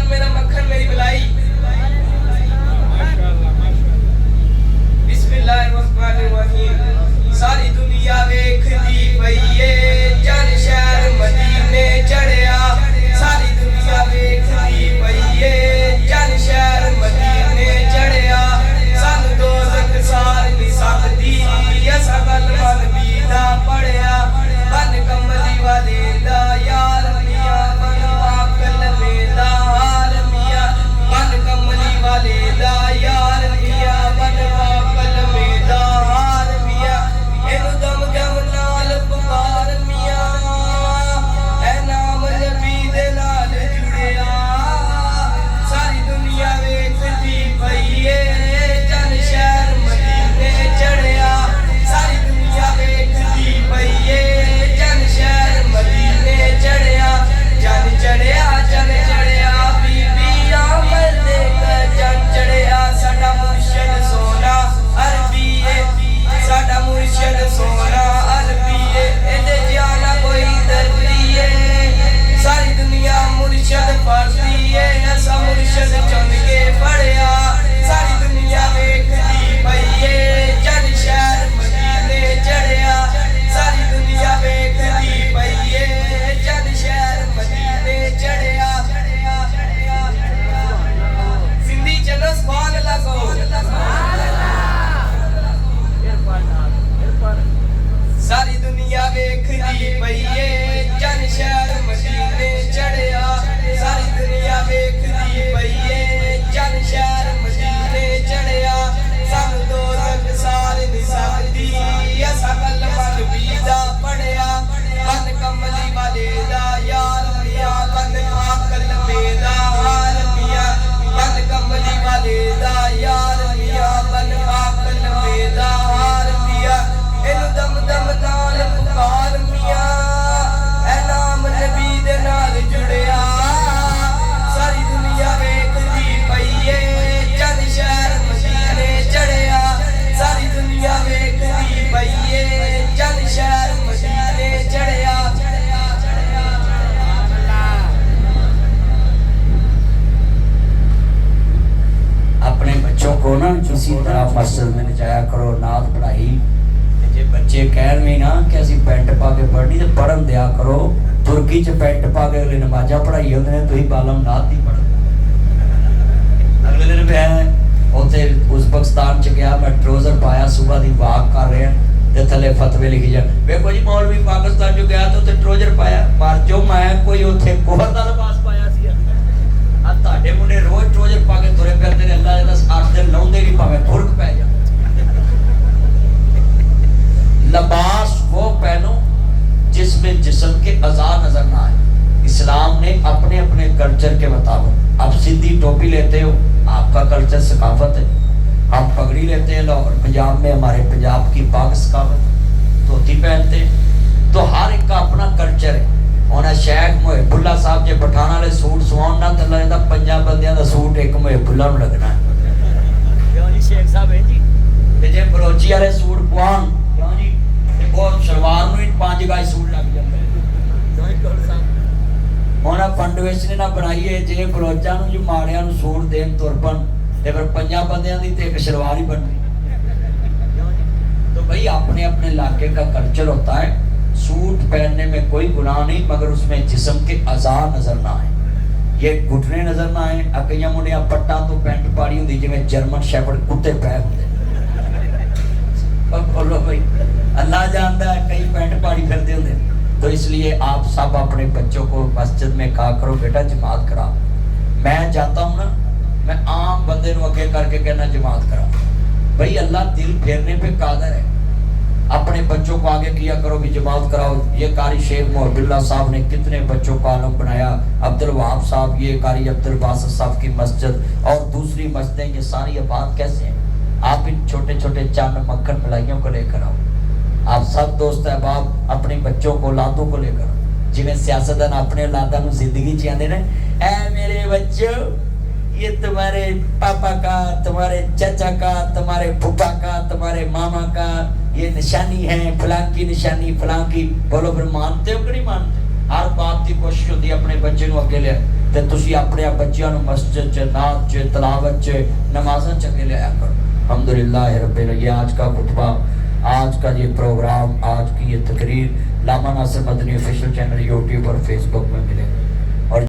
मेरा मक्खन मेरी बलाई। बिस्मिल्लाहिर्रहमानिर्रहीम। सारी दुनिया वेखदी पई ए चल शहर मदीने चढ़िया। सारी दुनिया वेखदी पई ए चल शहर मदीने चढ़िया। सानू दोज़ख सार नहीं सकदी असां गल मन बीदा पढ़िया। बन कमली वाले दा यार मियां बन पाकल मेदा हाल मियां। बन कमली वाले दा यार मियां बन पाकल मेदा हाल मियां। इनु दम दम नाल पुकार मियां ऐ नाम नबी दे नाल जुड़िया। सारी दुनिया वेखदी पई ए चल शहर मदीने चढ़िया। सारी दुनिया वेखदी पई ए चल शहर मदीने चढ़िया। चल चढ़िया चल चढ़िया बीबी आमर दे घर चल चढ़िया। साडा मुर्शद सोना अरबी ए साडा मुर्शद सोना अरबी ए एदे जाना कोई दर्दी ए। सारी दुनिया मुर्शद फरदी ए असा मुर्शद चुन के पढ़िया। सारी दुनिया वेखदी पई ए चल शहर मदीने चढ़िया। सारी दुनिया वेखदी पई ए चल शहर मदीने चढ़िया। सिंधी चलो सुभान अल्लाह को। सारी दुनिया वेखदी पई ए चल शहर मदीने चढ़िया। सारी दुनिया वेखदी पई ए चल शहर मदीने चढ़िया। सानू दोज़ख सार नहीं सकदी असां गल मन बीदा पढ़िया। बन कमली वाले दा यार मियां बन पाकल मेदा हाल मियां। बन कमली वाले दा यार मियां बन पाकल मेदा हाल मियां। इनु दम दम नाल पुकार मियां ऐ नाम नबी दे नाल जुड़िया। सारी दुनिया वेखदी पई ए चल शहर मदीने चढ़िया। सारी दुनिया वेखदी पई ए चल शहर मदीने चढ़िया। अपने बच्चों को ना किसी तरह मस्जिद में जाया करो, नात पढ़ाई। जे बच्चे कहन भी ना कि असीं पैंट पा के पढ़नी तो पढ़न दिया करो। तुर्की च पैंट पा के अगले नमाज़ां पढ़ाई होंदे ने, तुसीं बालम नात नहीं पढ़। अगले दिन मैं उत्थे उज़बेकिस्तान च गया, मैं ट्राउज़र पाया, सुबह दी वाक कर रहा ते थल्ले फतवे लिखी जा। वेखो जी मौलवी पाकिस्तान जो गया तो उत्थे ट्राउज़र पाया, पर जो मैं कोई उत्थे कोहर दा लिबास पाया सी। आ तुहाडे मुंडे रोज़ ट्राउज़र पा के तुरे फिरदे ने, अल्लाह दे 8 दिन लाउंदे नहीं, भावें खुरक पै जा। लिबास वो पहनो जिसमें जिस्म के अज़ा नजर ना आए। इस्लाम ने अपने अपने कल्चर के मुताबिक, आप सिंधी टोपी लेते हो, आपका कल्चर सकाफत है। हम पगड़ी लेते हैं, लाहौर पंजाब में हमारे पंजाब की पाक सकाफत, धोती पहनते हैं। तो हर एक का अपना कल्चर है। उन्हें शेख मुहिबुल्ला साहब जे पठान वाले सूट सवाउण ना तो लगता 50 बंदियां दा सूट एक मुहिबुल्ला नूं लगना है। क्यों जी शेख साहब है जी। ते जे बलोची वाले सूट पवाउण क्यों जी वो सलवार नूं ही 5 गज सूट लग जांदा है। क्यों जी कौल साहब हुण फंडवेश ने ना बनाई है, जे बलोचां नूं जी माड़ियां नूं सूट देण तुरपन ते फिर 50 बंदियां दी ते एक सलवार ही बननी। तो भाई अपने अपने इलाके का कल्चर होता है। सूट पहनने में कोई गुनाह नहीं, मगर उसमें जिस्म के अज़ा नजर ना आए, ये घुटने नजर ना आए। कईयां मुंडियां पट्टां तो पैंट पाड़ी हुंदी जिवें जर्मन शेफर्ड कुत्ते पै हुंदे। बोलो भाई अल्लाह जानता है, कई पैंट पाड़ी फिरदे हुंदे। तो इसलिए आप सब अपने बच्चों को मस्जिद में कहा करो बेटा जमात करा। मैं जाता हूँ ना, मैं आम बंदे नूं अगे करके कहना जमात करा। भाई अल्लाह दिल फेरने पे कादर है। अपने बच्चों को आगे किया करो कि जमात कराओ। ये कारी शेख मुहिबुल्ला साहब ने कितने बच्चों को आलम बनाया, अब्दुल वहाब साहब, ये कारी अब्दुल बासित साहब की मस्जिद और दूसरी मस्जिदें, ये सारी आबाद कैसे हैं। आप इन छोटे छोटे चंद मक्खन मिलाइयों को लेकर आओ। आप सब दोस्त अहबाब अपने बच्चों को, औलादों को लेकर आओ। जिवें सियासतदान अपने औलादा नूं जिंदगी च आंदे ने, ऐ मेरे बच्चों ये तुम्हारे पापा का, तुम्हारे चाचा का, तुम्हारे फूफा का, तुम्हारे मामा का ये निशानी है, फलां की निशानी फलां की। बोलो फिर मानते हो कि नहीं मानते? हर बात की कोशिश होती है अपने बच्चे को अगे ले تے تسی اپنے بچیاں نو مسجد چ نعت چ تلاوت چ نمازاں چ کے لیا کرو. الحمدللہ رب العالمین. یہ آج کا خطبہ، آج کا یہ پروگرام، آج کی یہ تقریر علامہ ناصر مدنی آفیشیل چینل یوٹیوب اور فیس بک میں ملے.